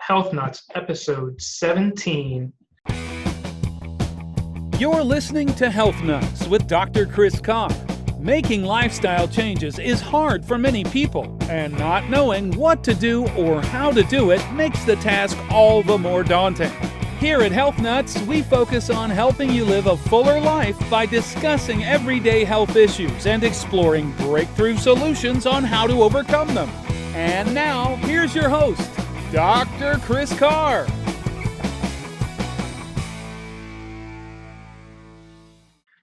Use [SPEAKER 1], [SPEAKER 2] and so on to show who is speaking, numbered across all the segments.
[SPEAKER 1] Health Nuts, episode 17.
[SPEAKER 2] You're listening to Health Nuts with Dr. Chris Carr. Making lifestyle changes is hard for many people, and not knowing what to do or how to do it makes the task all the more daunting. Here at Health Nuts, we focus on helping you live a fuller life by discussing everyday health issues and exploring breakthrough solutions on how to overcome them. And now, here's your host, Dr. Chris Carr.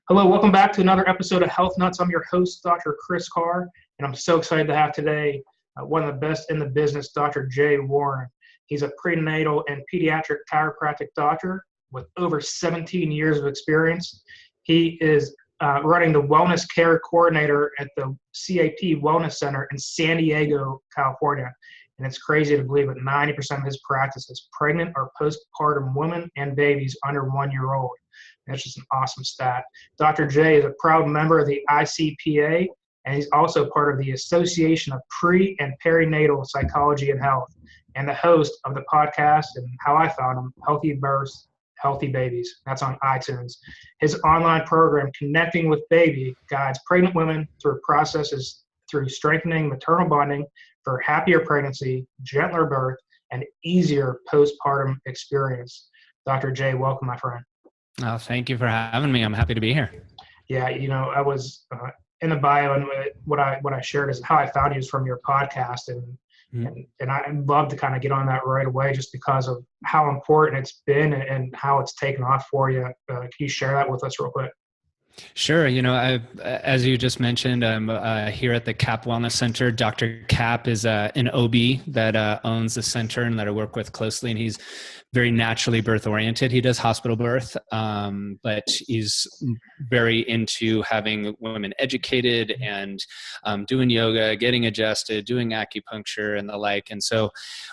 [SPEAKER 1] Hello, welcome back to another episode of Health Nuts. I'm your host, Dr. Chris Carr, and I'm so excited to have today one of the best in the business, Dr. Jay Warren. He's a prenatal and pediatric chiropractic doctor with over 17 years of experience. He is running the Wellness Care Coordinator at the CAP Wellness Center in San Diego, California. And it's crazy to believe that 90% of his practice is pregnant or postpartum women and babies under 1 year old. That's just an awesome stat. Dr. Jay is a proud member of the ICPA, and he's also part of the Association of Pre- and Perinatal Psychology and Health, and the host of the podcast and how I found him, Healthy Births, Healthy Babies. That's on iTunes. His online program, Connecting with Baby, guides pregnant women through processes through strengthening maternal bonding for happier pregnancy, gentler birth, and easier postpartum experience. Dr. Jay, welcome, my friend.
[SPEAKER 3] Oh, thank you for having me. I'm happy to be here.
[SPEAKER 1] Yeah, I was in the bio, and what I shared is how I found you is from your podcast, and I'd love to kind of get on that right away just because of how important it's been and how it's taken off for you. Can you share that with us real quick?
[SPEAKER 3] Sure. As you just mentioned, I'm here at the CAP Wellness Center. Dr. Cap is an OB that owns the center and that I work with closely, and he's very naturally birth oriented. He does hospital birth, but he's very into having women educated and doing yoga, getting adjusted, doing acupuncture and the like. And so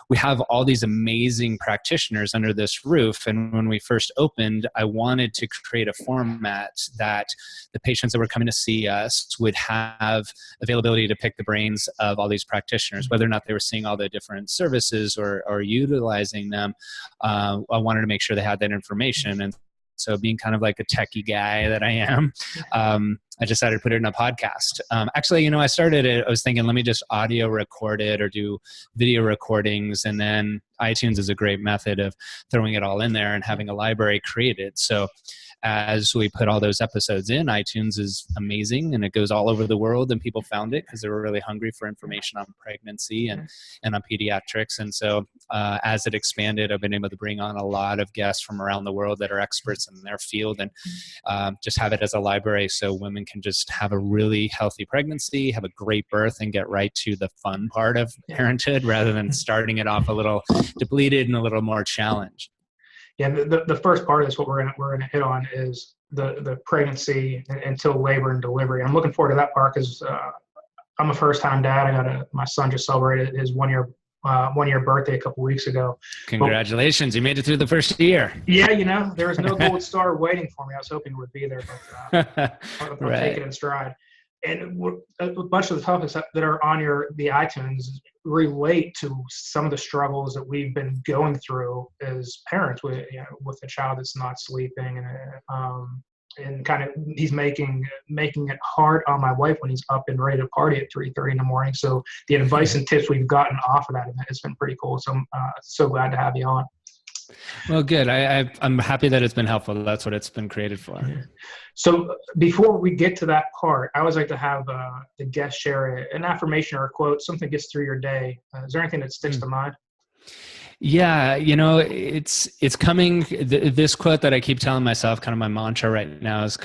[SPEAKER 3] we have all these amazing practitioners under this roof. And when we first opened, I wanted to create a format that the patients that were coming to see us would have availability to pick the brains of all these practitioners, whether or not they were seeing all the different services or utilizing them. I wanted to make sure they had that information. And so being kind of like a techie guy that I am, I decided to put it in a podcast. I started it, I was thinking, let me just audio record it or do video recordings. And then iTunes is a great method of throwing it all in there and having a library created. So as we put all those episodes in, iTunes is amazing, and it goes all over the world, and people found it because they were really hungry for information on pregnancy and on pediatrics. And so as it expanded, I've been able to bring on a lot of guests from around the world that are experts in their field, and just have it as a library so women can just have a really healthy pregnancy, have a great birth, and get right to the fun part of parenthood rather than starting it off a little depleted and a little more challenged.
[SPEAKER 1] Yeah, the first part of this, what we're gonna hit on is the pregnancy until labor and delivery. I'm looking forward to that part because I'm a first-time dad. My son just celebrated his one year birthday a couple weeks ago.
[SPEAKER 3] Congratulations! You made it through the first year.
[SPEAKER 1] Yeah, there was no gold star waiting for me. I was hoping it would be there, but I'll take it in stride. And a bunch of the topics that are on the iTunes relate to some of the struggles that we've been going through as parents with a child that's not sleeping, and kind of he's making it hard on my wife when he's up and ready to party at 3:30 in the morning. So the advice and tips we've gotten off of that has been pretty cool. So I'm so glad to have you on.
[SPEAKER 3] Well, good. I'm happy that it's been helpful. That's what it's been created for.
[SPEAKER 1] So before we get to that part, I always like to have the guest share an affirmation or a quote, something that gets through your day. Is there anything that sticks to mind?
[SPEAKER 3] Yeah, it's coming. This quote that I keep telling myself, kind of my mantra right now, is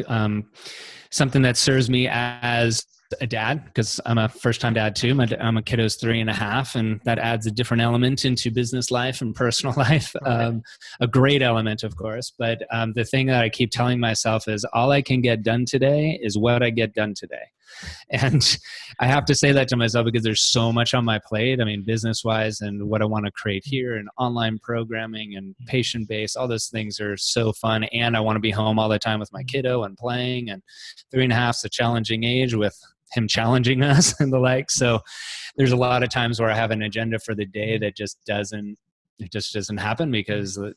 [SPEAKER 3] something that serves me as a dad, because I'm a first-time dad too. I'm a kiddo's 3.5, and that adds a different element into business life and personal life. A great element, of course. But the thing that I keep telling myself is all I can get done today is what I get done today. And I have to say that to myself because there's so much on my plate. I mean, business-wise and what I want to create here and online programming and patient base, all those things are so fun. And I want to be home all the time with my kiddo and playing, and 3.5 is a challenging age with him challenging us and the like. So there's a lot of times where I have an agenda for the day that just doesn't it just doesn't happen because the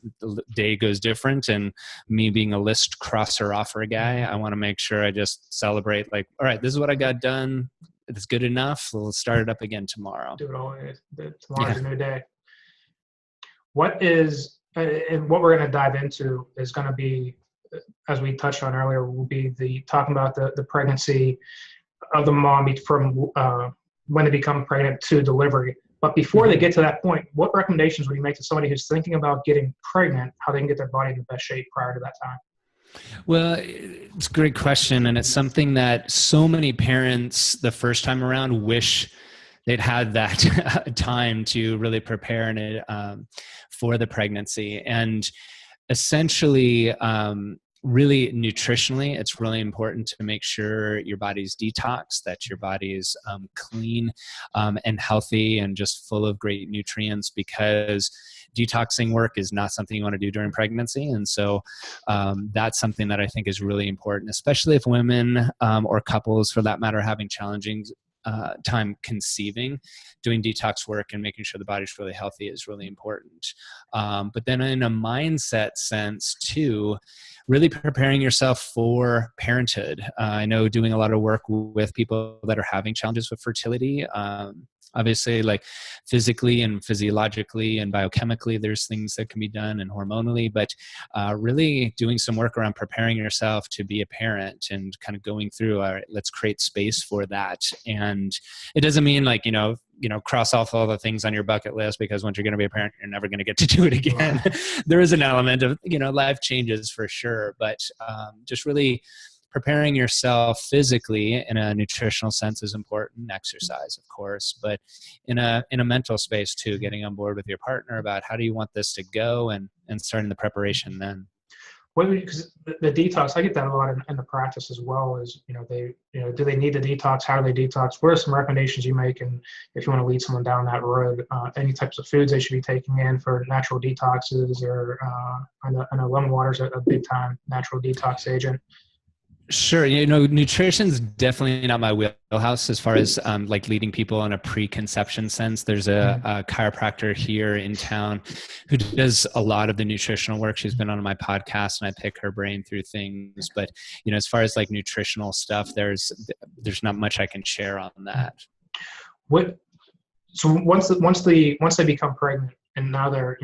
[SPEAKER 3] day goes different. And me being a list crosser offer guy, I want to make sure I just celebrate like, all right, this is what I got done. It's good enough. We'll start it up again tomorrow.
[SPEAKER 1] Do it all. Tomorrow's a new day. What is, and what we're going to dive into is going to be, as we touched on earlier, will be talking about the pregnancy of the mom from when they become pregnant to delivery. But before they get to that point, what recommendations would you make to somebody who's thinking about getting pregnant, how they can get their body in the best shape prior to that time?
[SPEAKER 3] Well, it's a great question. And it's something that so many parents the first time around wish they'd had that time to really prepare for the pregnancy. And essentially, really nutritionally, it's really important to make sure your body's detox, that your body's clean and healthy and just full of great nutrients, because detoxing work is not something you want to do during pregnancy. And so that's something that I think is really important, especially if women or couples for that matter having challenging time conceiving. Doing detox work and making sure the body's really healthy is really important. But then in a mindset sense too, really preparing yourself for parenthood. I know doing a lot of work with people that are having challenges with fertility, obviously like physically and physiologically and biochemically, there's things that can be done and hormonally, but really doing some work around preparing yourself to be a parent and kind of going through, all right, let's create space for that. And it doesn't mean like, cross off all the things on your bucket list, because once you're going to be a parent, you're never going to get to do it again. There is an element of, life changes for sure, but just really preparing yourself physically in a nutritional sense is important. Exercise, of course, but in a mental space too, getting on board with your partner about how do you want this to go, and starting the preparation then.
[SPEAKER 1] Because the detox, I get that a lot in the practice as well. Is do they need the detox? How do they detox? What are some recommendations you make, and if you want to lead someone down that road, any types of foods they should be taking in for natural detoxes, or I know lemon water is a big time natural detox agent.
[SPEAKER 3] Sure. Nutrition's definitely not my wheelhouse as far as like leading people in a preconception sense. There's a chiropractor here in town who does a lot of the nutritional work. She's been on my podcast and I pick her brain through things. But, as far as like nutritional stuff, there's not much I can share on that.
[SPEAKER 1] So once they become pregnant and now they're,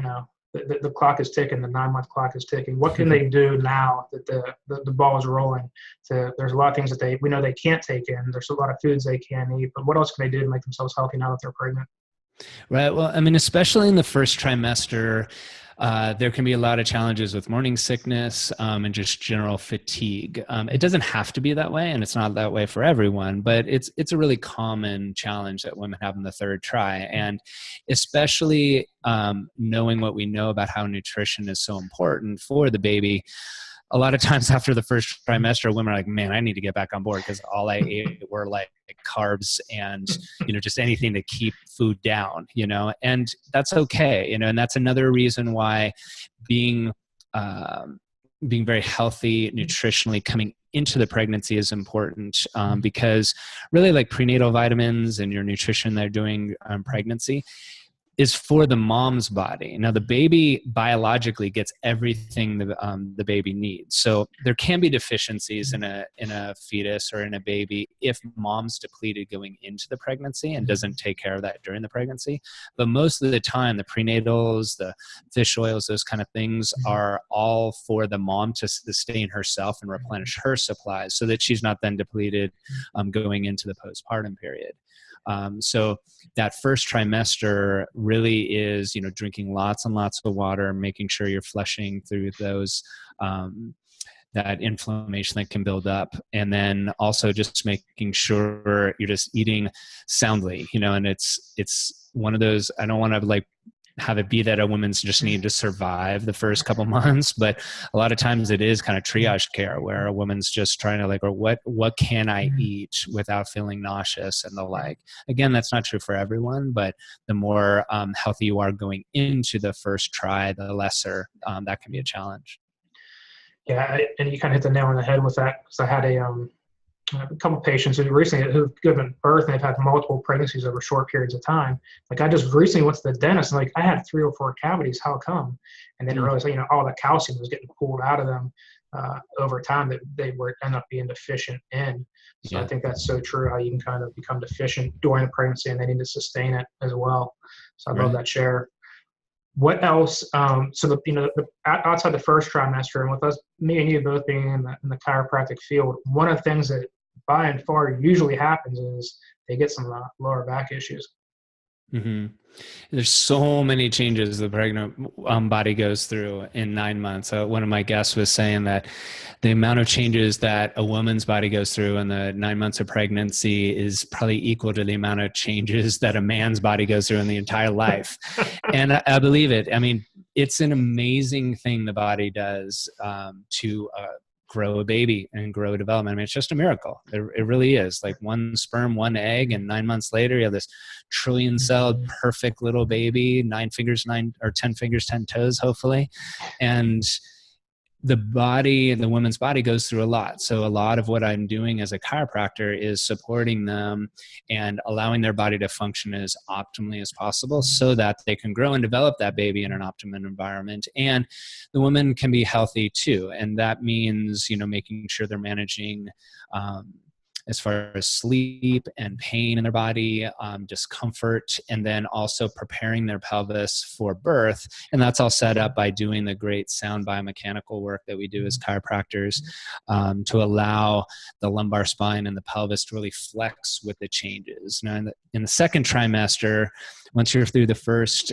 [SPEAKER 1] the clock is ticking, the 9-month clock is ticking. What can they do now that the ball is rolling? There's a lot of things that we know they can't take in. There's a lot of foods they can't eat, but what else can they do to make themselves healthy now that they're pregnant?
[SPEAKER 3] Right. Well, especially in the first trimester, there can be a lot of challenges with morning sickness and just general fatigue. It doesn't have to be that way, and it's not that way for everyone, but it's a really common challenge that women have in the third try. And especially knowing what we know about how nutrition is so important for the baby, a lot of times after the first trimester, women are like, man, I need to get back on board, because all I ate were like carbs and, just anything to keep food down, and that's okay. And that's another reason why being very healthy nutritionally coming into the pregnancy is important, because really like prenatal vitamins and your nutrition they're doing pregnancy is for the mom's body. Now, the baby biologically gets everything the baby needs. So there can be deficiencies in a fetus or in a baby if mom's depleted going into the pregnancy and doesn't take care of that during the pregnancy. But most of the time, the prenatals, the fish oils, those kind of things are all for the mom to sustain herself and replenish her supplies so that she's not then depleted going into the postpartum period. So that first trimester really is, drinking lots and lots of water, making sure you're flushing through those, that inflammation that can build up. And then also just making sure you're just eating soundly, and it's one of those, I don't want to have it be that a woman's just need to survive the first couple months, but a lot of times it is kind of triage care where a woman's just trying to or what can I eat without feeling nauseous and the like. Again, that's not true for everyone, but the more healthy you are going into the first try, the lesser that can be a challenge.
[SPEAKER 1] Yeah, and you kind of hit the nail on the head with that, because I had a couple of patients who've given birth and they've had multiple pregnancies over short periods of time. Like I just recently went to the dentist and like I had 3 or 4 cavities. How come? And then realized, all the calcium was getting pulled out of them over time that they were end up being deficient in. So I think that's so true. How you can kind of become deficient during the pregnancy and they need to sustain it as well. So I love that share. What else? So outside the first trimester, and with us, me and you both being in the chiropractic field, one of the things that by and far usually happens is they get some lower back issues.
[SPEAKER 3] Mm-hmm. There's so many changes the pregnant body goes through in 9 months. One of my guests was saying that the amount of changes that a woman's body goes through in the 9 months of pregnancy is probably equal to the amount of changes that a man's body goes through in the entire life. And I believe it. I mean, it's an amazing thing the body does to grow a baby and grow a development. I mean, it's just a miracle. It really is. Like one sperm, one egg, and 9 months later, you have this trillion-celled, perfect little baby, 10 fingers, 10 toes, hopefully. And the woman's body goes through a lot. So a lot of what I'm doing as a chiropractor is supporting them and allowing their body to function as optimally as possible so that they can grow and develop that baby in an optimum environment. And the woman can be healthy too. And that means, making sure they're managing, as far as sleep and pain in their body, discomfort, and then also preparing their pelvis for birth. And that's all set up by doing the great sound biomechanical work that we do as chiropractors to allow the lumbar spine and the pelvis to really flex with the changes. Now, in the second trimester, once you're through the first,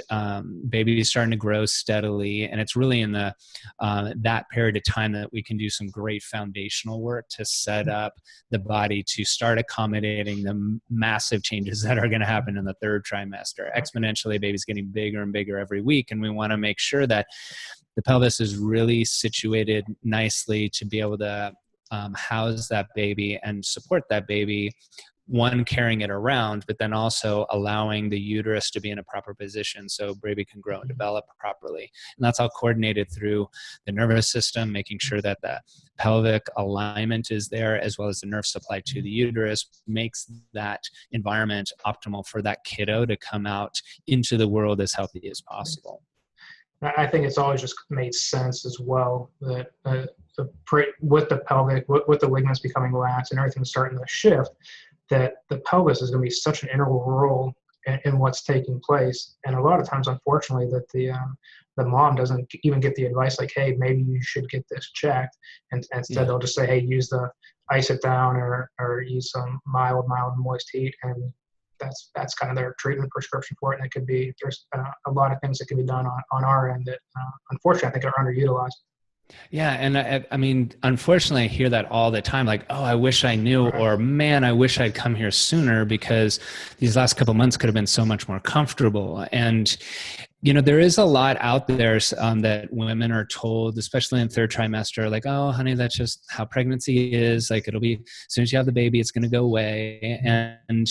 [SPEAKER 3] baby is starting to grow steadily, and it's really in the that period of time that we can do some great foundational work to set up the body to start accommodating the massive changes that are going to happen in the third trimester. Exponentially, baby's getting bigger and bigger every week, and we want to make sure that the pelvis is really situated nicely to be able to house that baby and support that baby, one, carrying it around, but then also allowing the uterus to be in a proper position so baby can grow and develop properly. And that's all coordinated through the nervous system, making sure that the pelvic alignment is there, as well as the nerve supply to the uterus, makes that environment optimal for that kiddo to come out into the world as healthy as possible.
[SPEAKER 1] I think it's always just made sense as well that with the pelvic, with the ligaments becoming lax and everything starting to shift, that the pelvis is going to be such an integral role in what's taking place. And a lot of times, unfortunately, that the mom doesn't even get the advice like, hey, maybe you should get this checked. And instead they'll just say, hey, ice it down or use some mild moist heat. And that's kind of their treatment prescription for it. And there's a lot of things that can be done on our end that unfortunately I think are underutilized.
[SPEAKER 3] Yeah. And I mean, unfortunately, I hear that all the time, like, oh, I wish I knew, or man, I wish I'd come here sooner because these last couple of months could have been so much more comfortable. And, there is a lot out there that women are told, especially in third trimester, like, oh, honey, that's just how pregnancy is. Like, it'll be, as soon as you have the baby, it's going to go away. And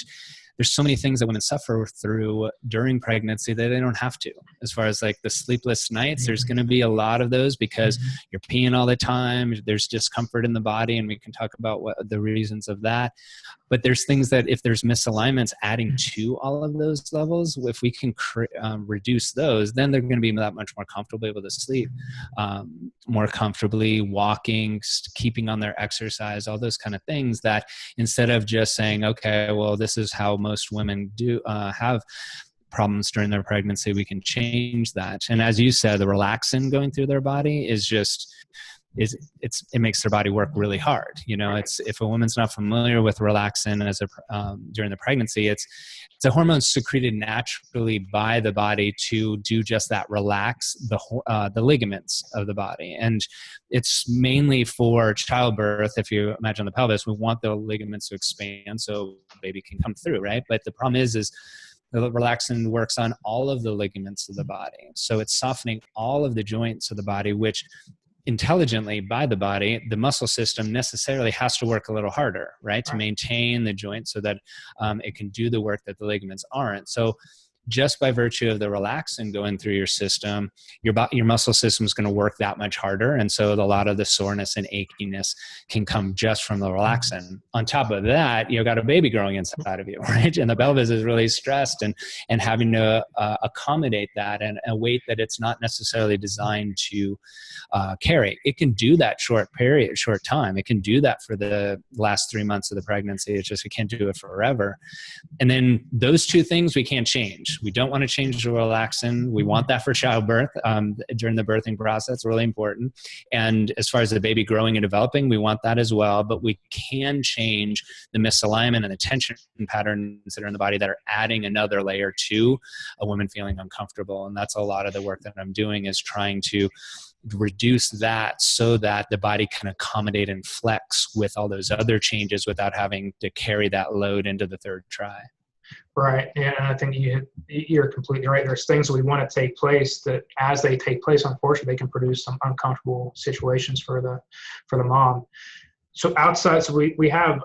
[SPEAKER 3] there's so many things that women suffer through during pregnancy that they don't have to. As far as like the sleepless nights, there's going to be a lot of those because you're peeing all the time. There's discomfort in the body, and we can talk about what the reasons of that. But there's things that if there's misalignments adding to all of those levels, if we can reduce those, then they're going to be that much more comfortable, able to sleep more comfortably, walking, keeping on their exercise, all those kind of things that instead of just saying, okay, well, this is how most women do have problems during their pregnancy, we can change that. And as you said, the relaxin going through their body is just, it makes their body work really hard. It's, if a woman's not familiar with relaxin during the pregnancy, it's a hormone secreted naturally by the body to do just that, relax the ligaments of the body. And it's mainly for childbirth. If you imagine the pelvis, we want the ligaments to expand so baby can come through, right? But the problem is the relaxin works on all of the ligaments of the body. So it's softening all of the joints of the body, which intelligently by the body, the muscle system necessarily has to work a little harder, right? To maintain the joint so that it can do the work that the ligaments aren't. So just by virtue of the relaxin going through your system, your muscle system is going to work that much harder. And so a lot of the soreness and achiness can come just from the relaxin. On top of that, you've got a baby growing inside of you, right? And the pelvis is really stressed, and having to accommodate that and a weight that it's not necessarily designed to carry. It can do that short time. It can do that for the last 3 months of the pregnancy. It's just, we can't do it forever. And then those two things we can't change. We don't want to change the relaxin. We want that for childbirth during the birthing process, really important. And as far as the baby growing and developing, we want that as well. But we can change the misalignment and the tension patterns that are in the body that are adding another layer to a woman feeling uncomfortable. And that's a lot of the work that I'm doing, is trying to reduce that so that the body can accommodate and flex with all those other changes without having to carry that load into the third try.
[SPEAKER 1] Right. And I think you're completely right. There's things that we want to take place that, as they take place, unfortunately, they can produce some uncomfortable situations for the mom. So outside, so we have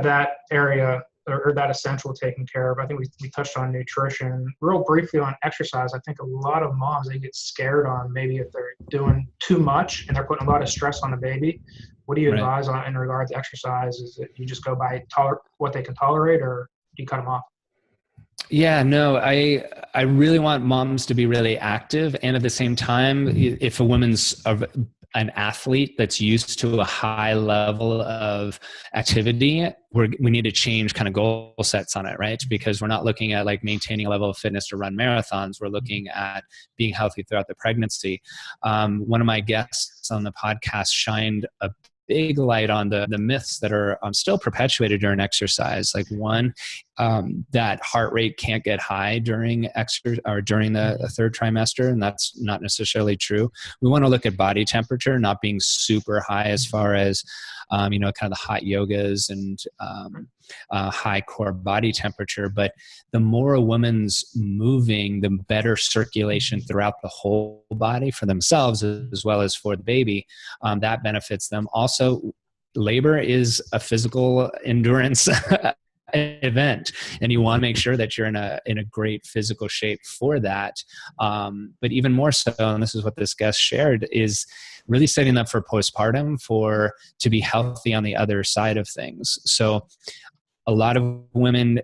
[SPEAKER 1] that area, or that essential taken care of. I think we touched on nutrition. Real briefly on exercise, I think a lot of moms, they get scared on maybe if they're doing too much and they're putting a lot of stress on the baby. What do you advise on in regards to exercise? Is it you just go by what they can tolerate, or do you cut them off?
[SPEAKER 3] Yeah, no, I really want moms to be really active. And at the same time, if a woman's an athlete that's used to a high level of activity, we need to change kind of goal sets on it, right? Because we're not looking at like maintaining a level of fitness to run marathons. We're looking at being healthy throughout the pregnancy. One of my guests on the podcast shined a big light on the myths that are still perpetuated during exercise. Like one, that heart rate can't get high during the third trimester, and that's not necessarily true. We want to look at body temperature not being super high as far as kind of the hot yogas and high core body temperature. But the more a woman's moving, the better circulation throughout the whole body for themselves as well as for the baby. That benefits them. Also, labor is a physical endurance event, and you want to make sure that you're in a great physical shape for that. But even more so, and this is what this guest shared, is really setting up for postpartum to be healthy on the other side of things. So a lot of women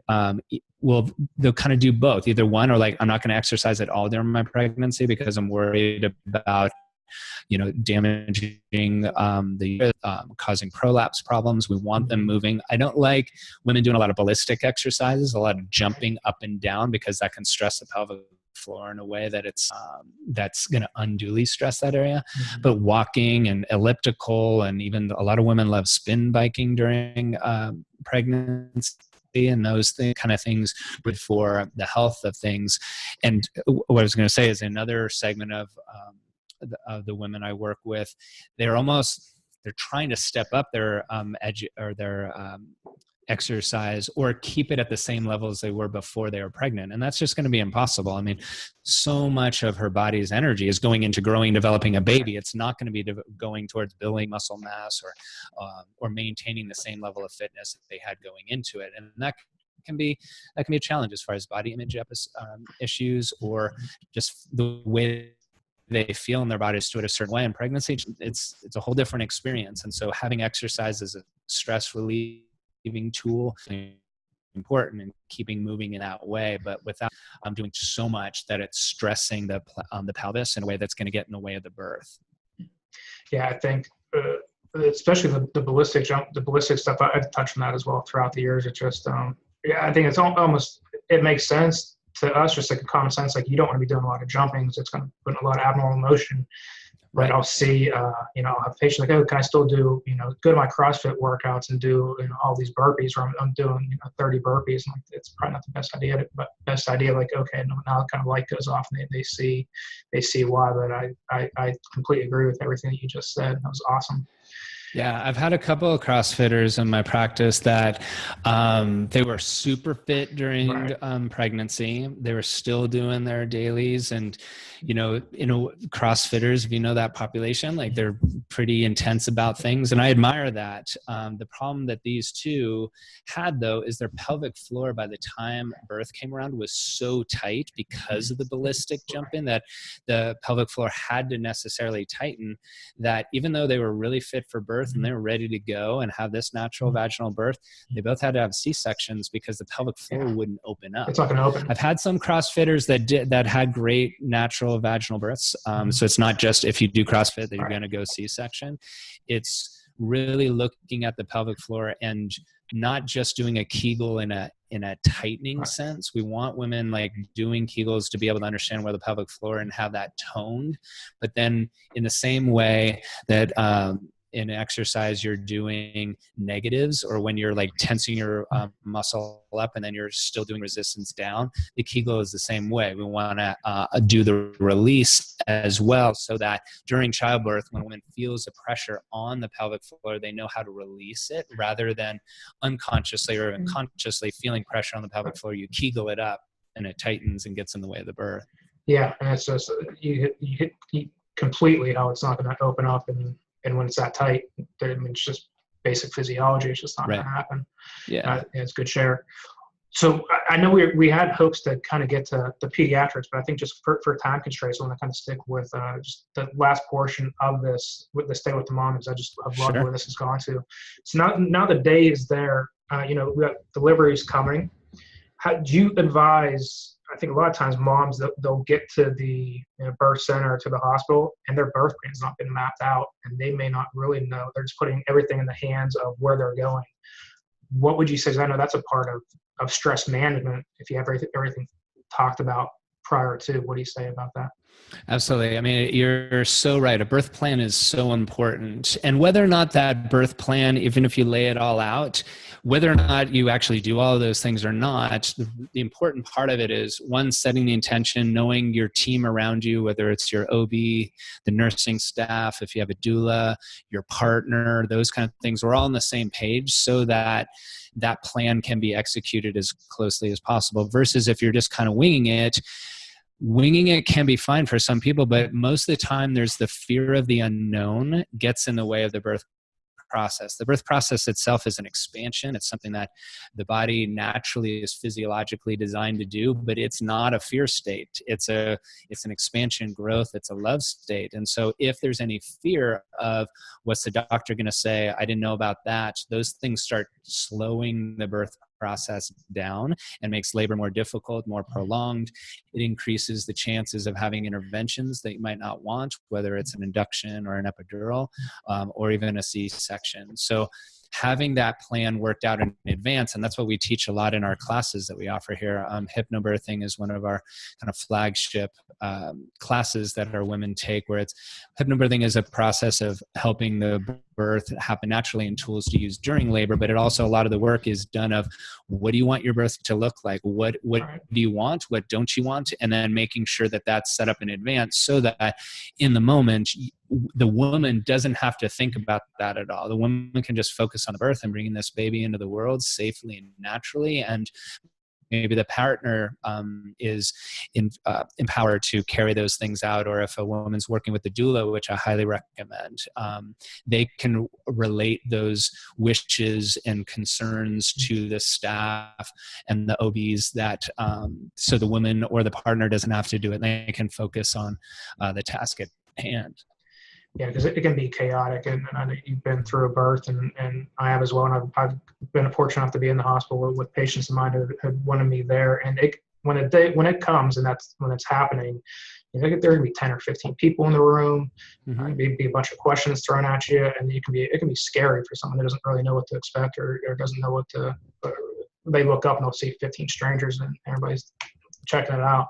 [SPEAKER 3] they'll kind of do both, either one, or like, I'm not going to exercise at all during my pregnancy because I'm worried about damaging causing prolapse problems. We want them moving. I don't like women doing a lot of ballistic exercises, a lot of jumping up and down, because that can stress the pelvic floor in a way that that's going to unduly stress that area. Mm-hmm. But walking and elliptical, and even a lot of women love spin biking during pregnancy, and those kind of things good for the health of things. And what I was going to say is another segment of the women I work with, they're trying to step up their exercise or keep it at the same level as they were before they were pregnant. And that's just going to be impossible. I mean, so much of her body's energy is going into growing, developing a baby. It's not going to be going towards building muscle mass or maintaining the same level of fitness that they had going into it. And that can be a challenge as far as body image issues, or just the way they feel in their bodies to it a certain way. In pregnancy, it's a whole different experience. And so having exercise as a stress relieving tool is important, and keeping moving in that way, but without doing so much that it's stressing the pelvis in a way that's going to get in the way of the birth. Yeah,
[SPEAKER 1] I think especially the ballistic stuff, I've touched on that as well throughout the years. It's just, I think it's almost, it makes sense to us, just like a common sense, like you don't want to be doing a lot of jumping, because it's going to put in a lot of abnormal motion. But I'll see, I'll have patients like, oh, can I still do, go to my CrossFit workouts and do, all these burpees, or I'm doing, 30 burpees. And like, it's probably not the best idea, but best idea, like, okay, now kind of light goes off and they see why. But I completely agree with everything that you just said. That was awesome.
[SPEAKER 3] Yeah, I've had a couple of CrossFitters in my practice that they were super fit during pregnancy. They were still doing their dailies, and CrossFitters, if you know that population, like they're pretty intense about things, and I admire that. The problem that these two had, though, is their pelvic floor by the time birth came around was so tight because of the ballistic jumping that the pelvic floor had to necessarily tighten, that even though they were really fit for birth and they were ready to go and have this natural vaginal birth, they both had to have C-sections because the pelvic floor wouldn't open up.
[SPEAKER 1] It's not going to open.
[SPEAKER 3] I've had some CrossFitters that had great natural vaginal births. So it's not just if you do CrossFit that you're going to go C-section. It's really looking at the pelvic floor and not just doing a Kegel in a tightening sense. We want women like doing Kegels to be able to understand where the pelvic floor and have that toned. But then in the same way that in exercise you're doing negatives, or when you're like tensing your muscle up and then you're still doing resistance down, the Kegel is the same way. We want to do the release as well, so that during childbirth, when a woman feels the pressure on the pelvic floor, they know how to release it rather than unconsciously or unconsciously feeling pressure on the pelvic floor. You Kegel it up and it tightens and gets in the way of the birth.
[SPEAKER 1] Yeah, and it's just you hit completely how it's not going to open up, and when it's that tight, it's just basic physiology. It's just not going to happen. Yeah, it's good share. So I know we had hopes to kind of get to the pediatrics, but I think just for time constraints, I want to kind of stick with just the last portion of this, with the stay with the mom, because I've loved where this has gone to. So now the day is there. We got deliveries coming. How do you advise? I think a lot of times moms, they'll get to the birth center or to the hospital and their birth plan's not been mapped out, and they may not really know. They're just putting everything in the hands of where they're going. What would you say? Because I know that's a part of stress management. If you have everything talked about prior to, what do you say about that?
[SPEAKER 3] Absolutely. I mean, you're so right. A birth plan is so important. And whether or not that birth plan, even if you lay it all out, whether or not you actually do all of those things or not, the important part of it is, one, setting the intention, knowing your team around you, whether it's your OB, the nursing staff, if you have a doula, your partner, those kind of things. We're all on the same page so that that plan can be executed as closely as possible, versus if you're just kind of winging it. Winging it can be fine for some people, but most of the time there's the fear of the unknown gets in the way of the birth process. The birth process itself is an expansion. It's something that the body naturally is physiologically designed to do, but it's not a fear state. It's an expansion, growth. It's a love state. And so if there's any fear of what's the doctor going to say, I didn't know about that, those things start slowing the birth process down and makes labor more difficult, more prolonged. It increases the chances of having interventions that you might not want, whether it's an induction or an epidural, or even a C-section. So having that plan worked out in advance, and that's what we teach a lot in our classes that we offer here. Hypnobirthing is one of our kind of flagship classes that our women take, where hypnobirthing is a process of helping the birth happen naturally and tools to use during labor, but it also, a lot of the work is done of, what do you want your birth to look like? What do you want? What don't you want? And then making sure that that's set up in advance so that in the moment, the woman doesn't have to think about that at all. The woman can just focus on the birth and bringing this baby into the world safely and naturally, and maybe the partner is empowered to carry those things out. Or if a woman's working with the doula, which I highly recommend, they can relate those wishes and concerns to the staff and the OBs, that so the woman or the partner doesn't have to do it. They can focus on the task at hand.
[SPEAKER 1] Yeah, because it can be chaotic, and I know you've been through a birth, and I have as well. And I've been fortunate enough to be in the hospital with patients of mine who had wanted me there. And when it comes, and that's when it's happening, there are going to be 10 or 15 people in the room. Maybe a bunch of questions thrown at you, and it can be scary for someone that doesn't really know what to expect or doesn't know what to. They look up and they'll see 15 strangers, and everybody's checking it out.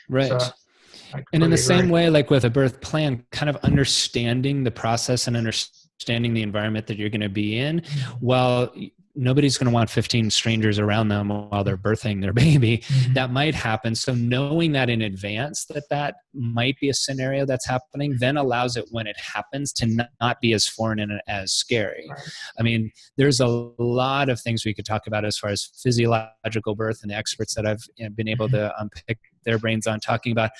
[SPEAKER 3] Right. So, and in the same way, like with a birth plan, kind of understanding the process and understanding the environment that you're going to be in, while nobody's going to want 15 strangers around them while they're birthing their baby.
[SPEAKER 1] Mm-hmm.
[SPEAKER 3] That might happen. So knowing that in advance, that might be a scenario that's happening, then allows it when it happens to not be as foreign and as scary.
[SPEAKER 1] Right.
[SPEAKER 3] I mean, there's a lot of things we could talk about as far as physiological birth, and the experts that I've been able to pick their brains on talking about,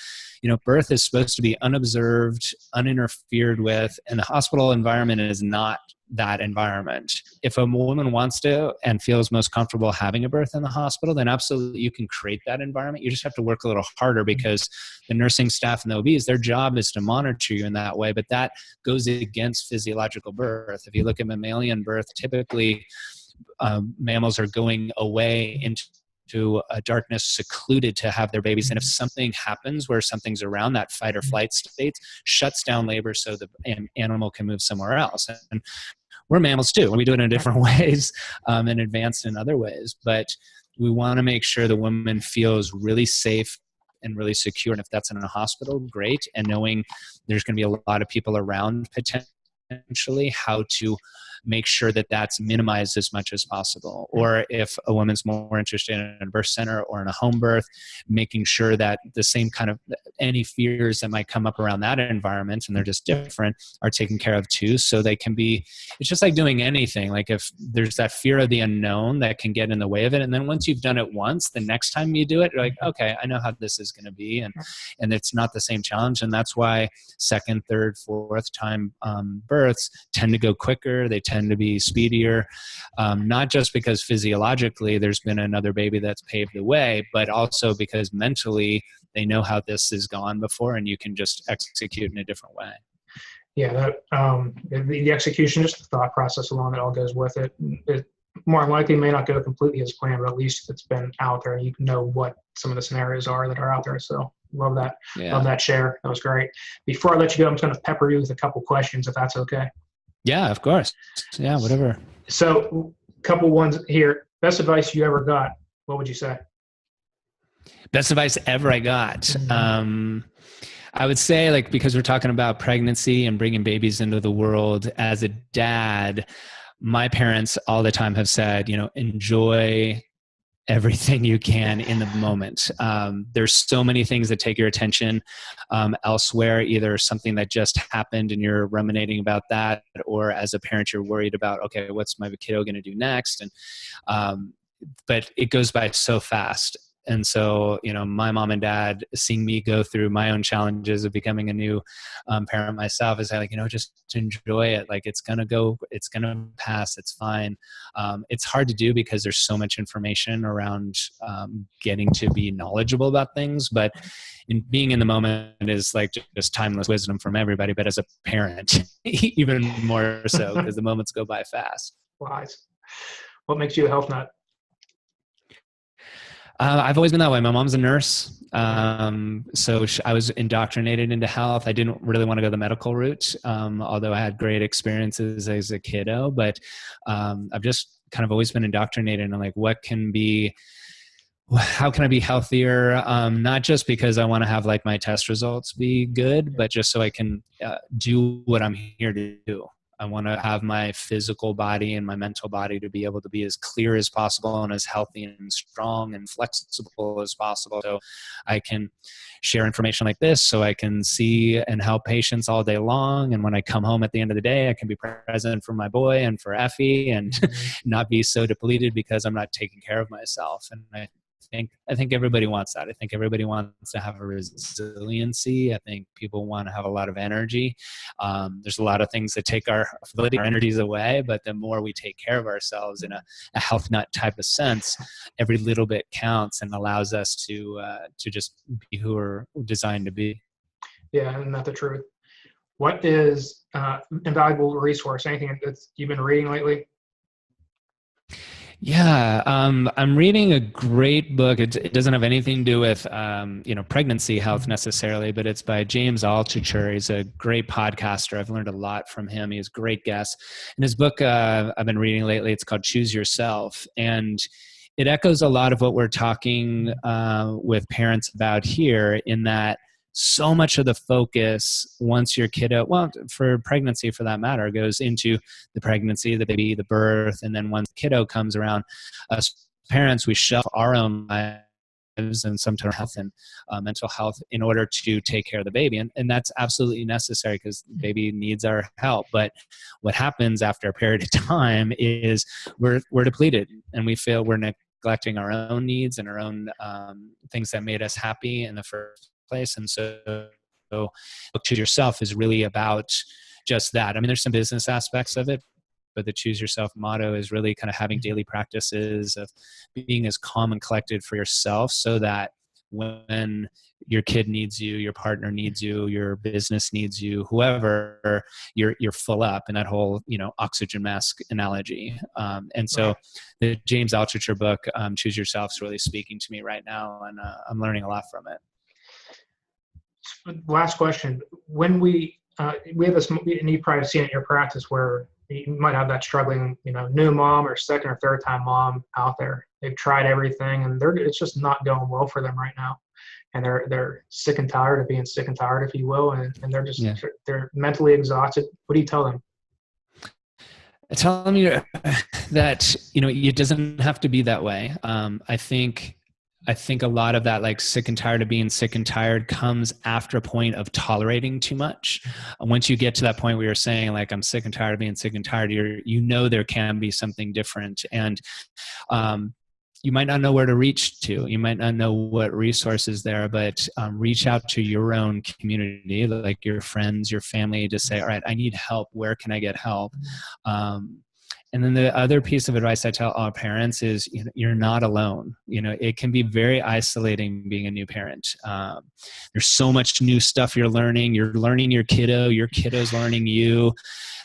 [SPEAKER 3] birth is supposed to be unobserved, uninterfered with, and the hospital environment is not that environment. If a woman wants to and feels most comfortable having a birth in the hospital, then absolutely you can create that environment. You just have to work a little harder, because the nursing staff and the OBs, their job is to monitor you in that way, but that goes against physiological birth. If you look at mammalian birth, typically mammals are going away into a darkness, secluded to have their babies. And if something happens where something's around, that fight or flight state shuts down labor so the animal can move somewhere else. And we're mammals too, and we do it in different ways, and advanced in other ways. But we want to make sure the woman feels really safe and really secure. And if that's in a hospital, great. And knowing there's going to be a lot of people around potentially, how to make sure that that's minimized as much as possible. Or if a woman's more interested in a birth center or in a home birth, making sure that the same kind of any fears that might come up around that environment, and they're just different, are taken care of too. So they can be, it's just like doing anything. Like if there's that fear of the unknown that can get in the way of it. And then once you've done it once, the next time you do it, you're like, okay, I know how this is going to be. And it's not the same challenge. And that's why second, third, fourth time births tend to go quicker. They tend to be speedier, not just because physiologically there's been another baby that's paved the way, but also because mentally they know how this has gone before, and you can just execute in a different way.
[SPEAKER 1] Yeah, that the execution, just the thought process along that all goes with it. It more likely may not go completely as planned, but at least it's been out there and you know what some of the scenarios are that are out there. So love that.
[SPEAKER 3] Yeah.
[SPEAKER 1] Love that share. That was great. Before I let you go, I'm just going to pepper you with a couple questions, if that's okay.
[SPEAKER 3] Yeah, of course. Yeah, whatever.
[SPEAKER 1] So a couple ones here. Best advice you ever got, what would you say?
[SPEAKER 3] Best advice ever I got. I would say, like, because we're talking about pregnancy and bringing babies into the world, as a dad, my parents all the time have said, enjoy everything you can in the moment. There's so many things that take your attention elsewhere, either something that just happened and you're ruminating about that, or as a parent, you're worried about, okay, what's my kiddo going to do next? And, but it goes by so fast. And so, my mom and dad, seeing me go through my own challenges of becoming a new parent myself, is like, just enjoy it. Like, it's going to pass. It's fine. It's hard to do because there's so much information around getting to be knowledgeable about things, but being in the moment is like just timeless wisdom from everybody. But as a parent, even more so, because the moments go by fast.
[SPEAKER 1] Wise. What makes you a health nut?
[SPEAKER 3] I've always been that way. My mom's a nurse. So I was indoctrinated into health. I didn't really want to go the medical route, although I had great experiences as a kiddo, but I've just kind of always been indoctrinated in like, how can I be healthier? Not just because I want to have like my test results be good, but just so I can do what I'm here to do. I want to have my physical body and my mental body to be able to be as clear as possible and as healthy and strong and flexible as possible. So I can share information like this, so I can see and help patients all day long. And when I come home at the end of the day, I can be present for my boy and for Effie and not be so depleted because I'm not taking care of myself. And I think everybody wants that. I think everybody wants to have a resiliency. I think people want to have a lot of energy. There's a lot of things that take our energies away, but the more we take care of ourselves in a health nut type of sense, every little bit counts and allows us to just be who we're designed to be.
[SPEAKER 1] Yeah, and that's the truth. What is invaluable resource? Anything that you've been reading lately?
[SPEAKER 3] Yeah, I'm reading a great book. It doesn't have anything to do with pregnancy health necessarily, but it's by James Altucher. He's a great podcaster. I've learned a lot from him. He has great guests. And his book I've been reading lately, it's called Choose Yourself. And it echoes a lot of what we're talking with parents about here, in that so much of the focus once your kiddo, well, for pregnancy for that matter, goes into the pregnancy, the baby, the birth. And then once the kiddo comes around, us parents, we shelf our own lives and sometimes health and mental health in order to take care of the baby. And that's absolutely necessary because the baby needs our help. But what happens after a period of time is we're depleted and we feel we're neglecting our own needs and our own things that made us happy in the first place. And so Look to Yourself is really about just that. I mean, there's some business aspects of it, but the Choose Yourself motto is really kind of having daily practices of being as calm and collected for yourself so that when your kid needs you, your partner needs you, your business needs you, whoever, you're full up in that whole, oxygen mask analogy. And so the James Altucher book, Choose Yourself, is really speaking to me right now, and I'm learning a lot from it.
[SPEAKER 1] Last question. When we have this, and you've probably seen it in your practice where you might have that struggling, new mom or second or third time mom out there. They've tried everything and it's just not going well for them right now. And they're sick and tired of being sick and tired, if you will. And they're just, they're mentally exhausted. What do you tell them?
[SPEAKER 3] I tell them that, it doesn't have to be that way. I think a lot of that, like sick and tired of being sick and tired, comes after a point of tolerating too much. Once you get to that point where you're saying, like, I'm sick and tired of being sick and tired, there can be something different. And you might not know where to reach to. You might not know what resources there, but reach out to your own community, like your friends, your family, to say, all right, I need help. Where can I get help? And then the other piece of advice I tell all parents is, you're not alone. It can be very isolating being a new parent. There's so much new stuff you're learning. You're learning your kiddo's learning you.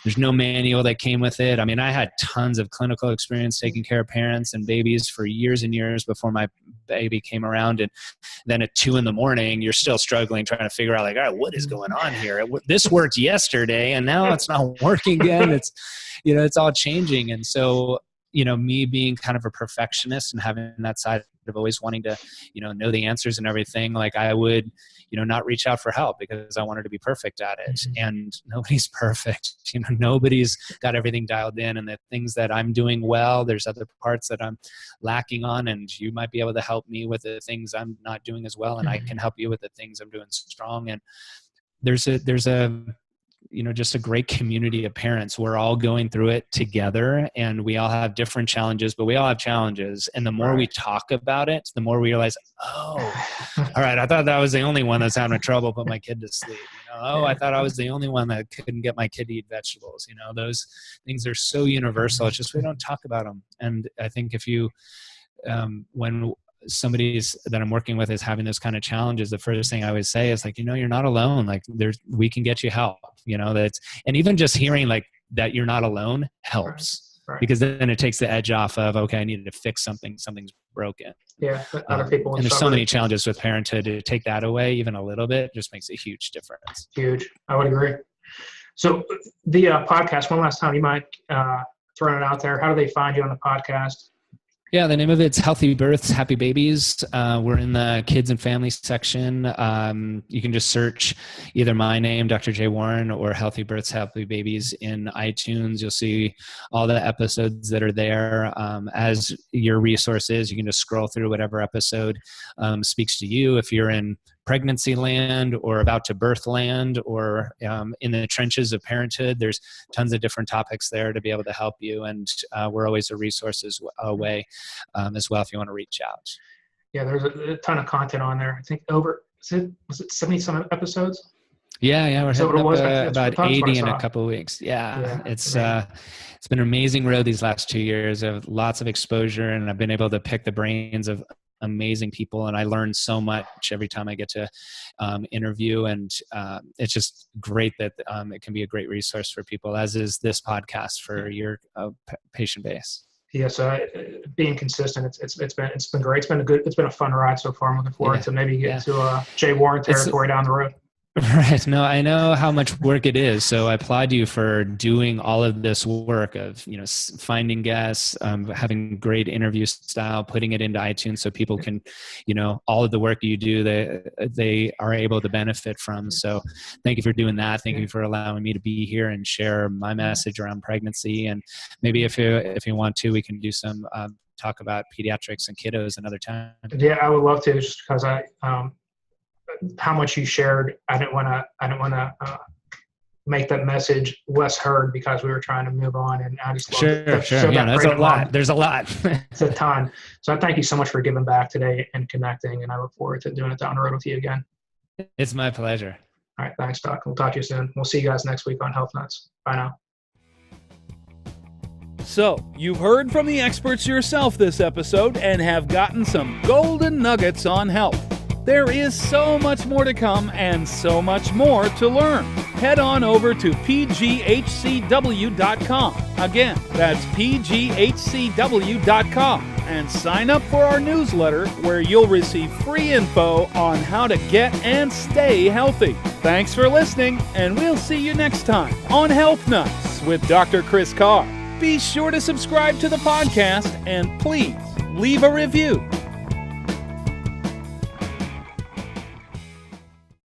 [SPEAKER 3] There's no manual that came with it. I mean, I had tons of clinical experience taking care of parents and babies for years and years before my baby came around. And then at 2 a.m, you're still struggling, trying to figure out, like, all right, what is going on here? This worked yesterday and now it's not working again. It's all changing. And so, me being kind of a perfectionist and having that side of always wanting to, know the answers and everything, like I would, not reach out for help because I wanted to be perfect at it. Mm-hmm. And nobody's perfect. Nobody's got everything dialed in, and the things that I'm doing well, there's other parts that I'm lacking on, and you might be able to help me with the things I'm not doing as well. And I can help you with the things I'm doing strong. And there's a just a great community of parents. We're all going through it together, and we all have different challenges, but we all have challenges. And the more we talk about it, the more we realize, all right, I thought that was the only one that's having trouble put my kid to sleep. I thought I was the only one that couldn't get my kid to eat vegetables. Those things are so universal. It's just, we don't talk about them. And I think if you, when somebody's that I'm working with is having those kind of challenges, the first thing I always say is, like, you're not alone. Like, we can get you help, and even just hearing like that you're not alone helps, because then it takes the edge off of, okay, I needed to fix something's broken.
[SPEAKER 1] Yeah. Other people.
[SPEAKER 3] And there's so many challenges with parenthood. To take that away even a little bit just makes a huge difference.
[SPEAKER 1] Huge. I would agree. So the podcast, one last time, you mind throwing it out there. How do they find you on the podcast?
[SPEAKER 3] Yeah, the name of it's Healthy Births, Happy Babies. We're in the kids and family section. You can just search either my name, Dr. J. Warren, or Healthy Births, Happy Babies in iTunes. You'll see all the episodes that are there. As your resources, you can just scroll through whatever episode speaks to you. If you're in pregnancy land or about to birth land or in the trenches of parenthood, there's tons of different topics there to be able to help you. And we're always a resources away as well if you want to reach out.
[SPEAKER 1] Yeah, there's a ton of content on there. I think was it 70 some episodes?
[SPEAKER 3] Yeah, we're hitting about 80 in a couple of weeks.
[SPEAKER 1] Yeah,
[SPEAKER 3] it's been an amazing road these last 2 years of lots of exposure, and I've been able to pick the brains of amazing people, and I learn so much every time I get to interview, and it's just great that it can be a great resource for people, as is this podcast for your patient base. Yeah, so
[SPEAKER 1] being consistent, it's been great. It's been a fun ride so far. I'm looking forward to maybe get to Jay Warren territory down the road.
[SPEAKER 3] Right. No, I know how much work it is. So I applaud you for doing all of this work of, finding guests, having great interview style, putting it into iTunes so people can, all of the work you do, they are able to benefit from. So thank you for doing that. Thank you for allowing me to be here and share my message around pregnancy. And maybe if you want to, we can do some talk about pediatrics and kiddos another time.
[SPEAKER 1] Yeah, I would love to, just because how much you shared, I didn't want to make that message less heard because we were trying to move on, and I just love
[SPEAKER 3] sure. Yeah, that's a lot. There's a lot.
[SPEAKER 1] It's a ton. So I thank you so much for giving back today and connecting, and I look forward to doing it down the road with you again.
[SPEAKER 3] It's my pleasure.
[SPEAKER 1] All right, thanks, Doc. We'll talk to you soon. We'll see you guys next week on Health Nuts. Bye now.
[SPEAKER 2] So, you've heard from the experts yourself this episode and have gotten some golden nuggets on health. There is so much more to come and so much more to learn. Head on over to pghcw.com. Again, that's pghcw.com, and sign up for our newsletter where you'll receive free info on how to get and stay healthy. Thanks for listening, and we'll see you next time on Health Nuts with Dr. Chris Carr. Be sure to subscribe to the podcast and please leave a review.